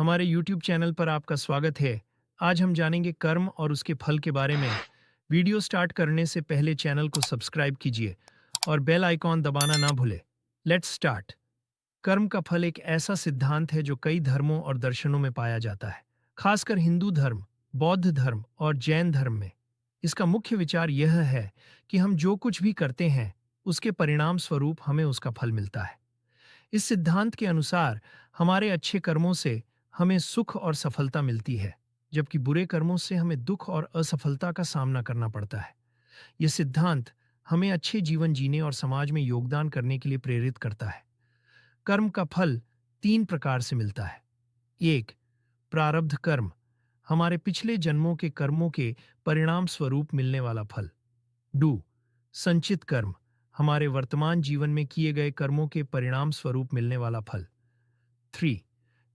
हमारे YouTube channel पर आपका स्वागत है। आज हम जानेंगे कर्म और उसके फल के बारे में। वीडियो स्टार्ट करने से पहले चैनल को सब्सक्राइब कीजिए और बेल आइकॉन दबाना ना भूलें। Let's start. कर्म का फल एक ऐसा सिद्धांत है जो कई धर्मों और दर्शनों में पाया जाता है, खासकर हिंदू धर्म, बौद्ध धर्म और जैन धर्म में। इसका मुख्य विचार यह है कि हम जो कुछ भी करते हैं, उसके परिणाम स्वरूप हमें उसका फल मिलता है। इस सिद्धांत के अनुसार हमारे अच्छे कर्मों से हमें सुख और सफलता मिलती है, जबकि बुरे कर्मों से हमें दुख और असफलता का सामना करना पड़ता है। यह सिद्धांत हमें अच्छे जीवन जीने और समाज में योगदान करने के लिए प्रेरित करता है। कर्म का फल 3 प्रकार से मिलता है। 1. प्रारब्ध कर्म, हमारे पिछले जन्मों के कर्मों के परिणाम स्वरूप मिलने वाला फल। 2. संचित कर्म, हमारे वर्तमान जीवन में किए गए कर्मों के परिणाम स्वरूप मिलने वाला फल। 3.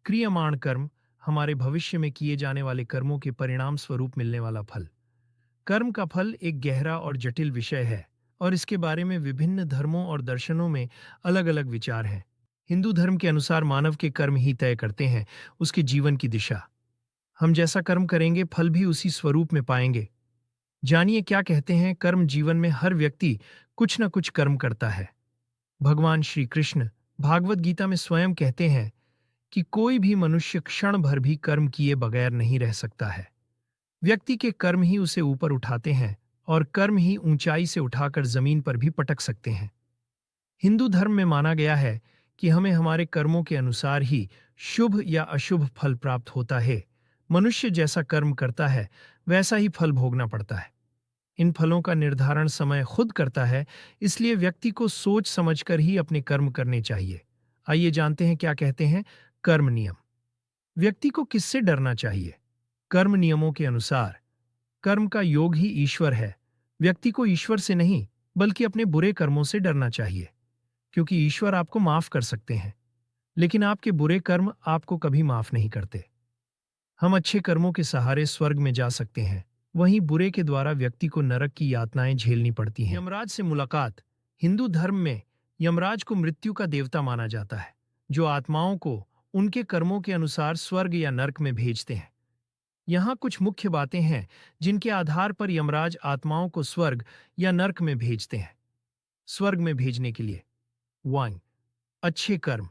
क्रियमाण कर्म, हमारे भविष्य में किए जाने वाले कर्मों के परिणाम स्वरूप मिलने वाला फल। कर्म का फल एक गहरा और जटिल विषय है और इसके बारे में विभिन्न धर्मों और दर्शनों में अलग अलग विचार हैं। हिंदू धर्म के अनुसार मानव के कर्म ही तय करते हैं उसके जीवन की दिशा। हम जैसा कर्म करेंगे, फल भी उसी स्वरूप में पाएंगे। जानिए क्या कहते हैं कर्म। जीवन में हर व्यक्ति कुछ न कुछ कर्म करता है। भगवान श्री कृष्ण भागवत गीता में स्वयं कहते हैं कि कोई भी मनुष्य क्षण भर भी कर्म किए बगैर नहीं रह सकता है। व्यक्ति के कर्म ही उसे ऊपर उठाते हैं और कर्म ही ऊंचाई से उठाकर जमीन पर भी पटक सकते हैं। हिंदू धर्म में माना गया है कि हमें हमारे कर्मों के अनुसार ही शुभ या अशुभ फल प्राप्त होता है। मनुष्य जैसा कर्म करता है, वैसा ही फल भोगना पड़ता है। इन फलों का निर्धारण समय खुद करता है, इसलिए व्यक्ति को सोच समझकर ही अपने कर्म करने चाहिए। आइए जानते हैं क्या कहते हैं कर्म नियम। व्यक्ति को किससे डरना चाहिए? कर्म नियमों के अनुसार कर्म का योग ही ईश्वर है। व्यक्ति को ईश्वर से नहीं, बल्कि अपने बुरे कर्मों से डरना चाहिए, क्योंकि ईश्वर आपको माफ कर सकते हैं, लेकिन आपके बुरे कर्म आपको कभी माफ नहीं करते। हम अच्छे कर्मों के सहारे स्वर्ग में जा सकते हैं, वहीं बुरे के द्वारा व्यक्ति को नरक की यातनाएं झेलनी पड़ती हैं। यमराज से मुलाकात। हिंदू धर्म में यमराज को मृत्यु का देवता माना जाता है, जो आत्माओं को उनके कर्मों के अनुसार स्वर्ग या नरक में भेजते हैं। यहाँ कुछ मुख्य बातें हैं जिनके आधार पर यमराज आत्माओं को स्वर्ग या नरक में भेजते हैं। स्वर्ग में भेजने के लिए 1. अच्छे कर्म।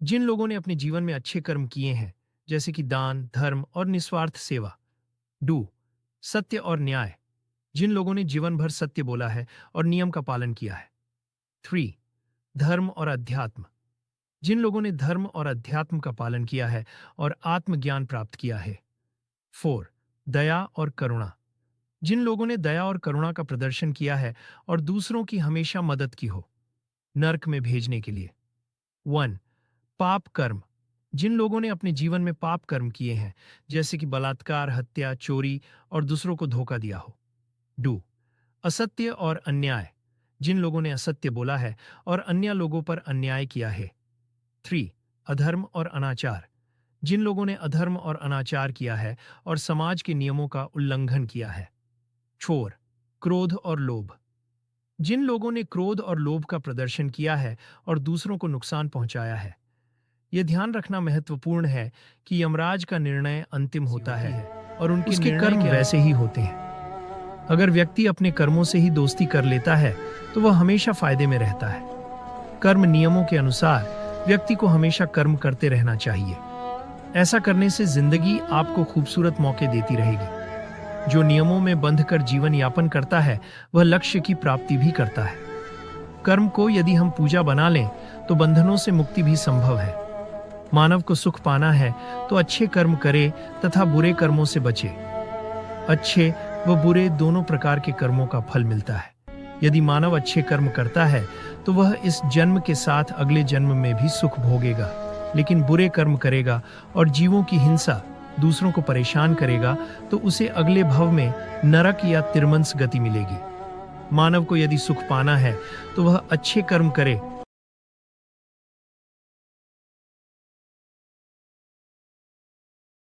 जिन लोगों ने अपने जीवन में अच्छे कर्म किए हैं, जैसे कि दान, धर्म और निस्वार्थ सेवा। 2. सत्य और न्याय। जिन लोगों ने जीवन भर सत्य बोला है और नियम का पालन किया है। 3. धर्म और अध्यात्म। जिन लोगों ने धर्म और अध्यात्म का पालन किया है और आत्मज्ञान प्राप्त किया है। 4. दया और करुणा। जिन लोगों ने दया और करुणा का प्रदर्शन किया है और दूसरों की हमेशा मदद की हो। नरक में भेजने के लिए 1. पाप कर्म। जिन लोगों ने अपने जीवन में पाप कर्म किए हैं, जैसे कि बलात्कार, हत्या, चोरी और दूसरों को धोखा दिया हो। 2. असत्य और अन्याय। जिन लोगों ने असत्य बोला है और अन्य लोगों पर अन्याय किया है। 3. अधर्म और अनाचार। जिन लोगों ने अधर्म और अनाचार किया है और समाज के नियमों का उल्लंघन किया है। 4. क्रोध और लोभ। जिन लोगों ने क्रोध और लोभ का प्रदर्शन किया है और दूसरों को नुकसान पहुंचाया है। यह ध्यान रखना महत्वपूर्ण है कि यमराज का निर्णय अंतिम होता है और उनके कर्म वैसे ही होते हैं। अगर व्यक्ति अपने कर्मों से ही दोस्ती कर लेता है, तो वह हमेशा फायदे में रहता है। कर्म नियमों के अनुसार व्यक्ति को हमेशा कर्म करते रहना चाहिए। ऐसा करने से जिंदगी आपको खूबसूरत मौके देती रहेगी। जो नियमों में बंधकर जीवन यापन करता है, वह लक्ष्य की प्राप्ति भी करता है। कर्म को यदि हम पूजा बना लें, तो बंधनों से मुक्ति भी संभव है। मानव को सुख पाना है तो अच्छे कर्म करे तथा बुरे कर्मों से बचे। अच्छे व बुरे दोनों प्रकार के कर्मों का फल मिलता है। यदि मानव अच्छे कर्म करता है तो वह इस जन्म के साथ अगले जन्म में भी सुख भोगेगा, लेकिन बुरे कर्म करेगा और जीवों की हिंसा, दूसरों को परेशान करेगा, तो उसे अगले भव में नरक या तिरमंस गति मिलेगी। मानव को यदि सुख पाना है तो वह अच्छे कर्म करे